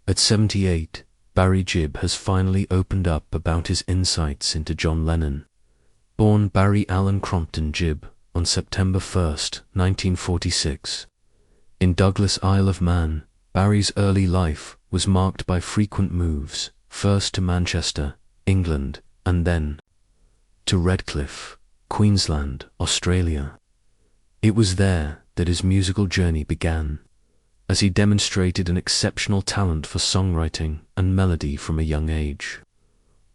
At 78, Barry Gibb has finally opened up about his insights into John Lennon. Born Barry Allen Crompton Gibb on September 1st, 1946. In Douglas, Isle of Man, Barry's early life was marked by frequent moves, first to Manchester, England, and then to Redcliffe, Queensland, Australia. It was there that his musical journey began, as he demonstrated an exceptional talent for songwriting and melody from a young age,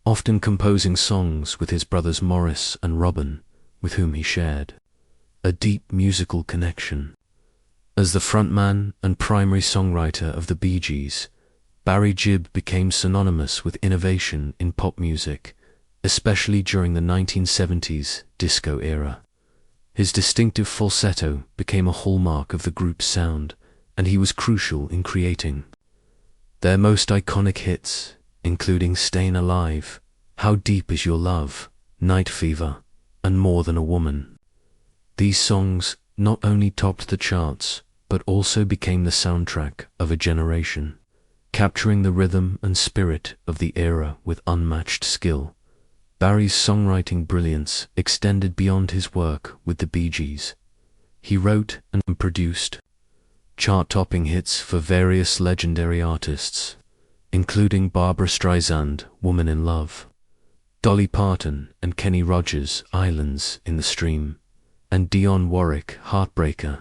often composing songs with his brothers Maurice and Robin, with whom he shared a deep musical connection. As the frontman and primary songwriter of the Bee Gees, Barry Gibb became synonymous with innovation in pop music, especially during the 1970s disco era. His distinctive falsetto became a hallmark of the group's sound, and he was crucial in creating their most iconic hits, including Stayin' Alive, How Deep Is Your Love, Night Fever, and More Than a Woman. These songs not only topped the charts, but also became the soundtrack of a generation, capturing the rhythm and spirit of the era with unmatched skill. Barry's songwriting brilliance extended beyond his work with the Bee Gees. He wrote and produced chart-topping hits for various legendary artists, including Barbra Streisand, Woman in Love, Dolly Parton and Kenny Rogers, Islands in the Stream, and Dionne Warwick, Heartbreaker.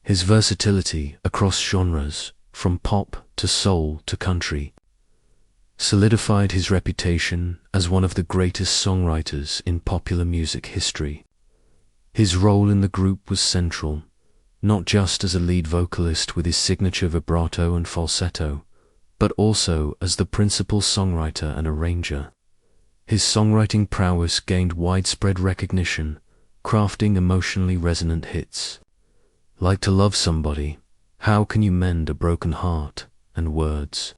His versatility across genres, from pop to soul to country, solidified his reputation as one of the greatest songwriters in popular music history. His role in the group was central, not just as a lead vocalist with his signature vibrato and falsetto, but also as the principal songwriter and arranger. His songwriting prowess gained widespread recognition, crafting emotionally resonant hits like To Love Somebody, How Can You Mend a Broken Heart, and Words,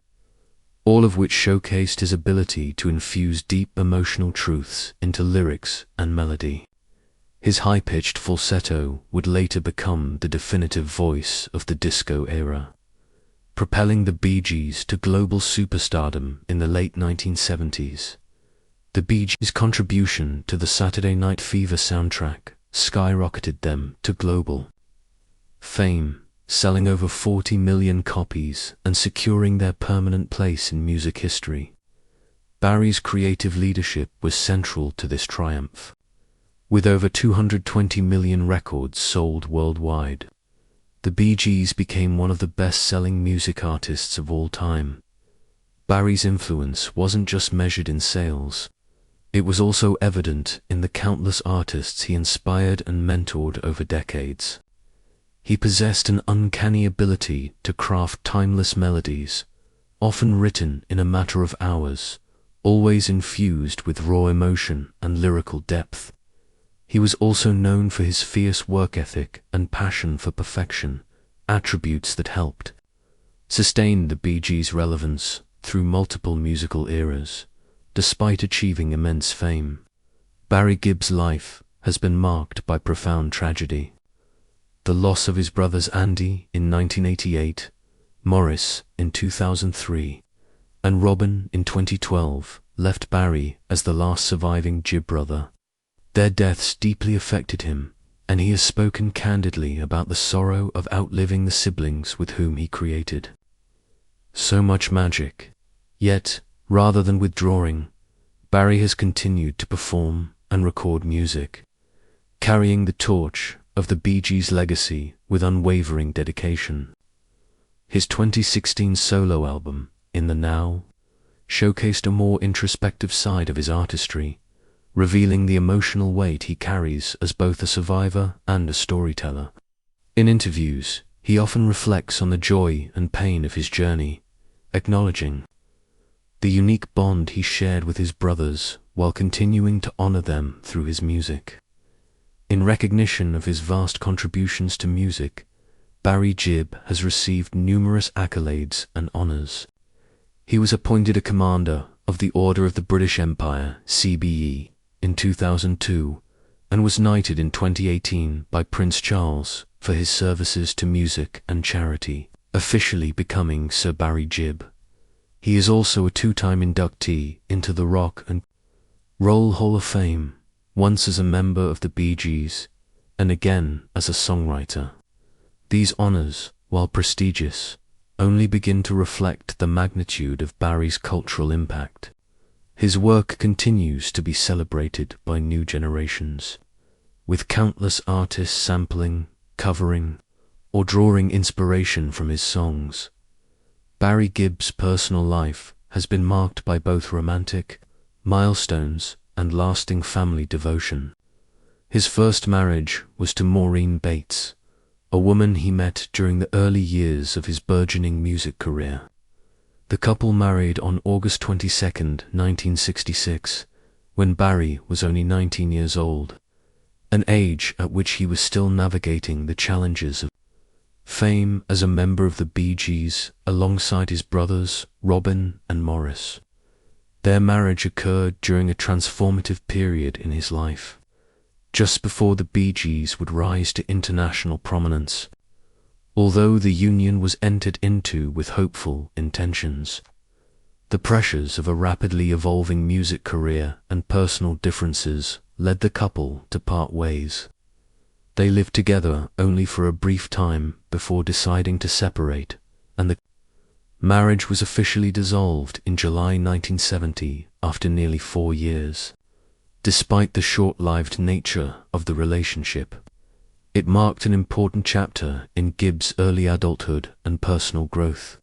all of which showcased his ability to infuse deep emotional truths into lyrics and melody. His high-pitched falsetto would later become the definitive voice of the disco era, propelling the Bee Gees to global superstardom in the late 1970s. The Bee Gees' contribution to the Saturday Night Fever soundtrack skyrocketed them to global fame, selling over 40 million copies and securing their permanent place in music history. Barry's creative leadership was central to this triumph. With over 220 million records sold worldwide, the Bee Gees became one of the best-selling music artists of all time. Barry's influence wasn't just measured in sales, it was also evident in the countless artists he inspired and mentored over decades. He possessed an uncanny ability to craft timeless melodies, often written in a matter of hours, always infused with raw emotion and lyrical depth. He was also known for his fierce work ethic and passion for perfection, attributes that helped sustain the Bee Gees' relevance through multiple musical eras. Despite achieving immense fame, Barry Gibb's life has been marked by profound tragedy. The loss of his brothers Andy in 1988, Maurice in 2003, and Robin in 2012 left Barry as the last surviving Gibb brother. Their deaths deeply affected him, and he has spoken candidly about the sorrow of outliving the siblings with whom he created so much magic. Yet, rather than withdrawing, Barry has continued to perform and record music, carrying the torch of the Bee Gees' legacy with unwavering dedication. His 2016 solo album, In the Now, showcased a more introspective side of his artistry, revealing the emotional weight he carries as both a survivor and a storyteller. In interviews, he often reflects on the joy and pain of his journey, acknowledging the unique bond he shared with his brothers while continuing to honor them through his music. In recognition of his vast contributions to music, Barry Gibb has received numerous accolades and honors. He was appointed a Commander of the Order of the British Empire, CBE, in 2002, and was knighted in 2018 by Prince Charles for his services to music and charity, officially becoming Sir Barry Gibb. He is also a two-time inductee into the Rock and Roll Hall of Fame, once as a member of the Bee Gees, and again as a songwriter. These honors, while prestigious, only begin to reflect the magnitude of Barry's cultural impact. His work continues to be celebrated by new generations, with countless artists sampling, covering, or drawing inspiration from his songs. Barry Gibb's personal life has been marked by both romantic milestones and lasting family devotion. His first marriage was to Maureen Bates, a woman he met during the early years of his burgeoning music career. The couple married on August 22, 1966, when Barry was only 19 years old, an age at which he was still navigating the challenges of fame as a member of the Bee Gees alongside his brothers Robin and Morris. Their marriage occurred during a transformative period in his life, just before the Bee Gees would rise to international prominence. Although the union was entered into with hopeful intentions, the pressures of a rapidly evolving music career and personal differences led the couple to part ways. They lived together only for a brief time before deciding to separate, and the marriage was officially dissolved in July 1970 after nearly 4 years. Despite the short-lived nature of the relationship, it marked an important chapter in Gibb's early adulthood and personal growth.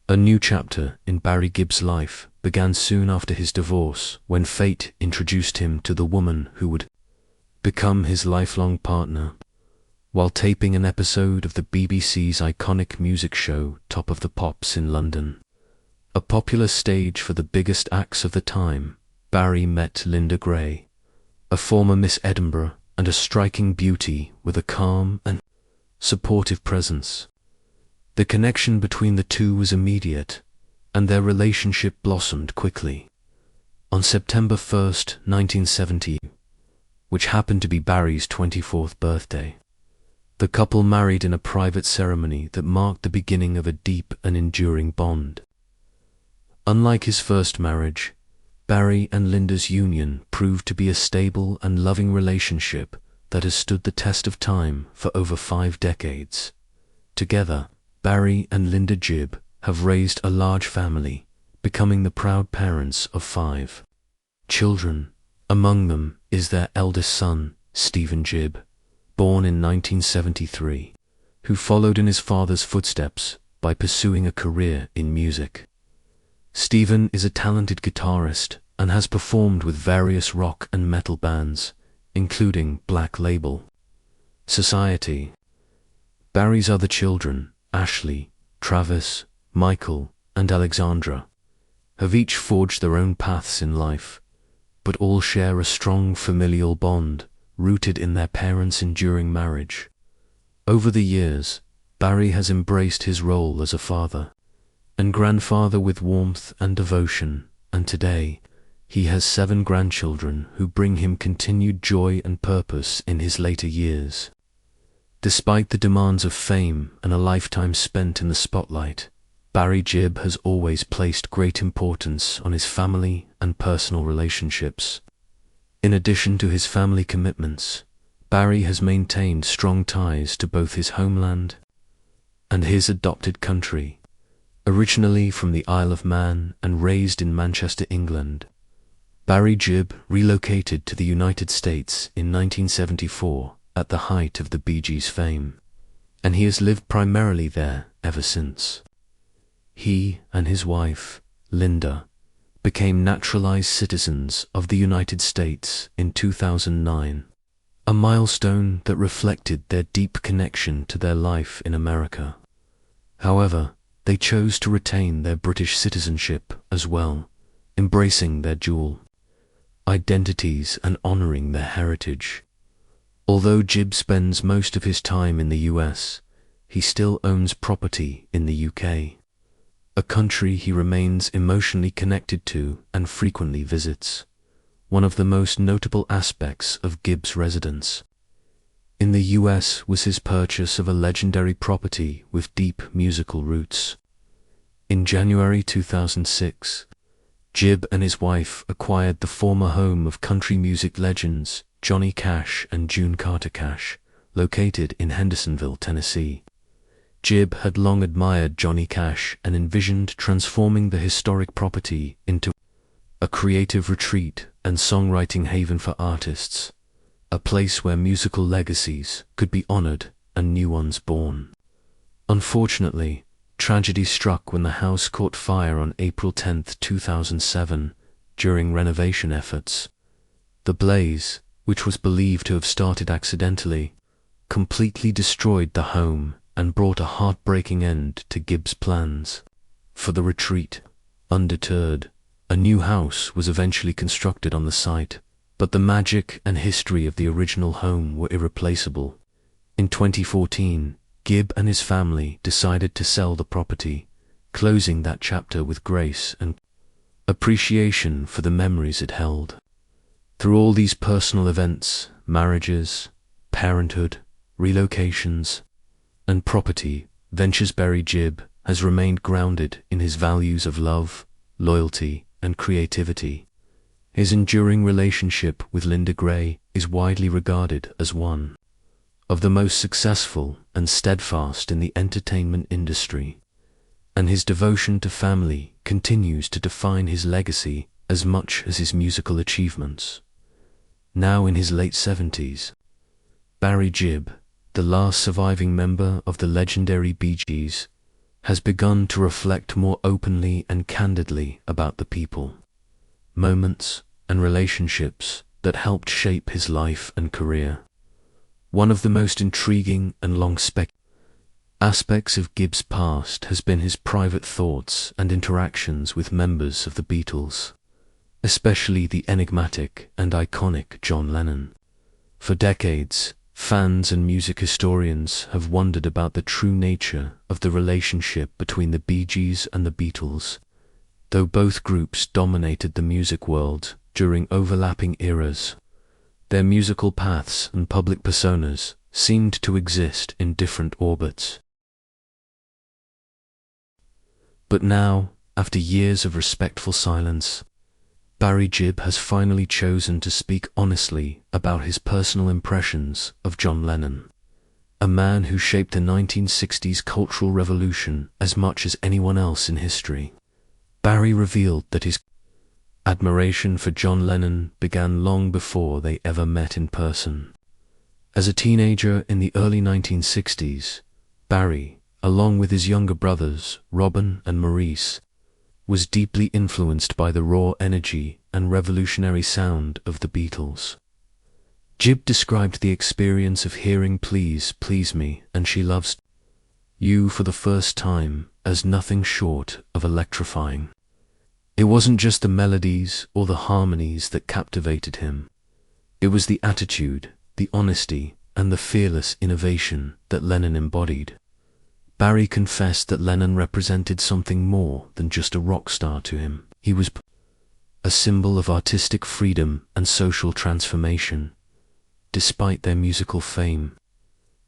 A new chapter in Barry Gibb's life began soon after his divorce, when fate introduced him to the woman who would become his lifelong partner. While taping an episode of the BBC's iconic music show Top of the Pops in London, a popular stage for the biggest acts of the time, Barry met Linda Gray, a former Miss Edinburgh and a striking beauty with a calm and supportive presence. The connection between the two was immediate, and their relationship blossomed quickly. On September 1st, 1970, which happened to be Barry's 24th birthday, the couple married in a private ceremony that marked the beginning of a deep and enduring bond. Unlike his first marriage, Barry and Linda's union proved to be a stable and loving relationship that has stood the test of time for over 5 decades. Together, Barry and Linda Gibb have raised a large family, becoming the proud parents of 5 children. Among them is their eldest son, Stephen Gibb, born in 1973, who followed in his father's footsteps by pursuing a career in music. Stephen is a talented guitarist and has performed with various rock and metal bands, including Black Label Society. Barry's other children, Ashley, Travis, Michael, and Alexandra, have each forged their own paths in life, but all share a strong familial bond rooted in their parents' enduring marriage. Over the years, Barry has embraced his role as a father and grandfather with warmth and devotion, and today he has 7 grandchildren who bring him continued joy and purpose in his later years. Despite the demands of fame and a lifetime spent in the spotlight, Barry Gibb has always placed great importance on his family and personal relationships. In addition to his family commitments, Barry has maintained strong ties to both his homeland and his adopted country. Originally from the Isle of Man and raised in Manchester, England, Barry Gibb relocated to the United States in 1974 at the height of the Bee Gees' fame, and he has lived primarily there ever since. He and his wife, Linda, became naturalized citizens of the United States in 2009, a milestone that reflected their deep connection to their life in America. However, they chose to retain their British citizenship as well, embracing their dual identities and honoring their heritage. Although Gibb spends most of his time in the US, he still owns property in the UK, a country he remains emotionally connected to and frequently visits, one of the most notable aspects of Gibb's residence in the US was his purchase of a legendary property with deep musical roots. In January 2006, Gibb and his wife acquired the former home of country music legends Johnny Cash and June Carter Cash, located in Hendersonville, Tennessee. Gibb had long admired Johnny Cash and envisioned transforming the historic property into a creative retreat and songwriting haven for artists, a place where musical legacies could be honored and new ones born. Unfortunately, tragedy struck when the house caught fire on April 10, 2007, during renovation efforts. The blaze, which was believed to have started accidentally, completely destroyed the home and brought a heartbreaking end to Gibb's plans for the retreat. Undeterred, a new house was eventually constructed on the site, but the magic and history of the original home were irreplaceable. In 2014, Gibb and his family decided to sell the property, closing that chapter with grace and appreciation for the memories it held. Through all these personal events, marriages, parenthood, relocations, and property ventures, Barry Gibb has remained grounded in his values of love, loyalty, and creativity. His enduring relationship with Linda Gray is widely regarded as one of the most successful and steadfast in the entertainment industry, and his devotion to family continues to define his legacy as much as his musical achievements. Now in his late 70s, Barry Gibb, the last surviving member of the legendary Bee Gees, has begun to reflect more openly and candidly about the people, moments, and relationships that helped shape his life and career. One of the most intriguing and long-speculated aspects of Gibb's past has been his private thoughts and interactions with members of the Beatles, especially the enigmatic and iconic John Lennon. For decades, fans and music historians have wondered about the true nature of the relationship between the Bee Gees and the Beatles, though both groups dominated the music world during overlapping eras. Their musical paths and public personas seemed to exist in different orbits. But now, after years of respectful silence, Barry Gibb has finally chosen to speak honestly about his personal impressions of John Lennon, a man who shaped the 1960s cultural revolution as much as anyone else in history. Barry revealed that his admiration for John Lennon began long before they ever met in person. As a teenager in the early 1960s, Barry, along with his younger brothers, Robin and Maurice, was deeply influenced by the raw energy and revolutionary sound of the Beatles. Gibb described the experience of hearing Please, Please Me and She Loves You for the first time as nothing short of electrifying. It wasn't just the melodies or the harmonies that captivated him. It was the attitude, the honesty, and the fearless innovation that Lennon embodied. Barry confessed that Lennon represented something more than just a rock star to him. He was a symbol of artistic freedom and social transformation. Despite their musical fame,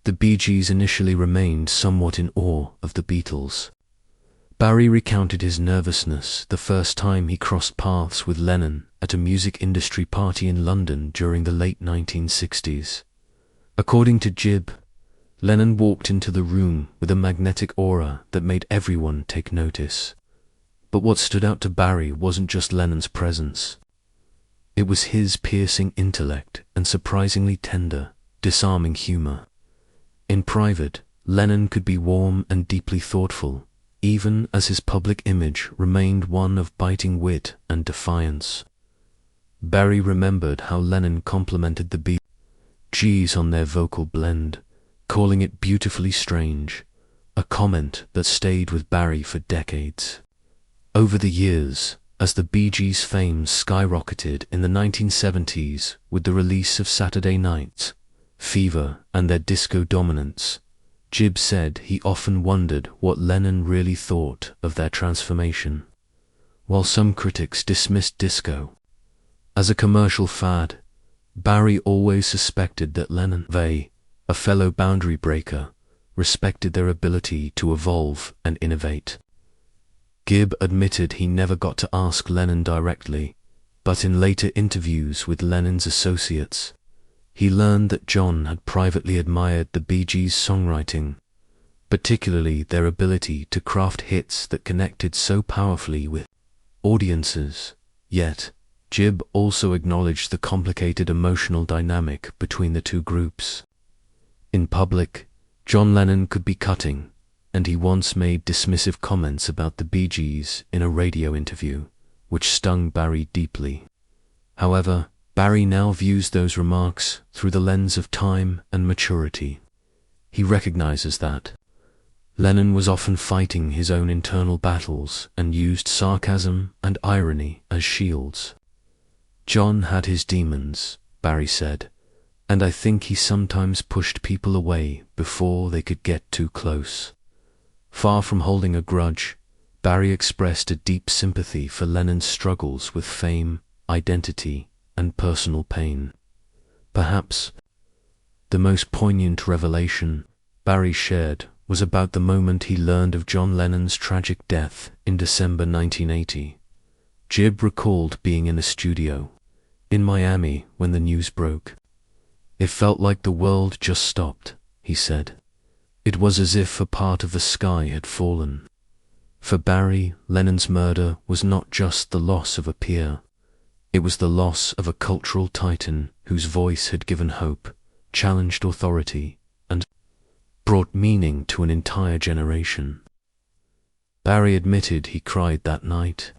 the Bee Gees initially remained somewhat in awe of the Beatles. Barry recounted his nervousness the first time he crossed paths with Lennon at a music industry party in London during the late 1960s. According to Gibb, Lennon walked into the room with a magnetic aura that made everyone take notice. But what stood out to Barry wasn't just Lennon's presence. It was his piercing intellect and surprisingly tender, disarming humor. In private, Lennon could be warm and deeply thoughtful, even as his public image remained one of biting wit and defiance. Barry remembered how Lennon complimented the Bee Gees on their vocal blend, calling it beautifully strange, a comment that stayed with Barry for decades. Over the years, as the Bee Gees' fame skyrocketed in the 1970s with the release of Saturday Night Fever and their disco dominance, Gibb said he often wondered what Lennon really thought of their transformation. While some critics dismissed disco as a commercial fad, Barry always suspected that Lennon, a fellow boundary breaker, respected their ability to evolve and innovate. Gibb admitted he never got to ask Lennon directly, but in later interviews with Lennon's associates, he learned that John had privately admired the Bee Gees' songwriting, particularly their ability to craft hits that connected so powerfully with audiences. Yet, Gibb also acknowledged the complicated emotional dynamic between the two groups. In public, John Lennon could be cutting, and he once made dismissive comments about the Bee Gees in a radio interview, which stung Barry deeply. However, Barry now views those remarks through the lens of time and maturity. He recognizes that Lennon was often fighting his own internal battles and used sarcasm and irony as shields. John had his demons, Barry said, and I think he sometimes pushed people away before they could get too close. Far from holding a grudge, Barry expressed a deep sympathy for Lennon's struggles with fame, identity, and personal pain. Perhaps the most poignant revelation Barry shared was about the moment he learned of John Lennon's tragic death in December 1980. Gibb recalled being in a studio in Miami when the news broke. It felt like the world just stopped, he said. It was as if a part of the sky had fallen. For Barry, Lennon's murder was not just the loss of a peer. It was the loss of a cultural titan whose voice had given hope, challenged authority, and brought meaning to an entire generation. Barry admitted he cried that night,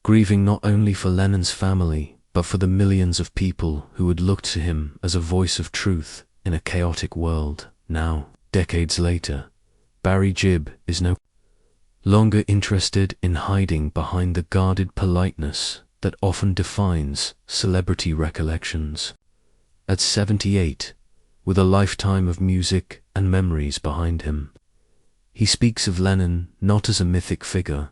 grieving not only for Lennon's family, but for the millions of people who had looked to him as a voice of truth in a chaotic world. Now, decades later, Barry Gibb is no longer interested in hiding behind the guarded politeness that often defines celebrity recollections. At 78, with a lifetime of music and memories behind him, he speaks of Lennon not as a mythic figure,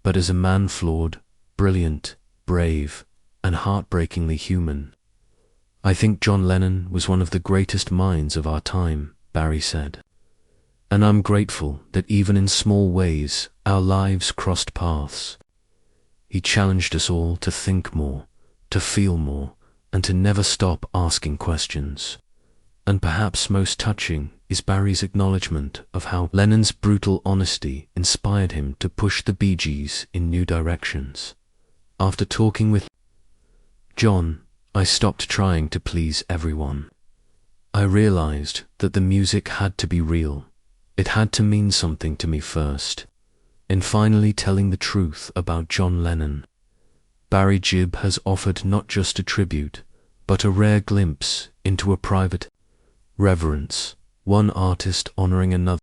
but as a man flawed, brilliant, brave, and heartbreakingly human. I think John Lennon was one of the greatest minds of our time, Barry said. And I'm grateful that even in small ways our lives crossed paths. He challenged us all to think more, to feel more, and to never stop asking questions. And perhaps most touching is Barry's acknowledgement of how Lennon's brutal honesty inspired him to push the Bee Gees in new directions. After talking with John, I stopped trying to please everyone. I realized that the music had to be real. It had to mean something to me first. In finally telling the truth about John Lennon, Barry Gibb has offered not just a tribute, but a rare glimpse into a private reverence, one artist honoring another.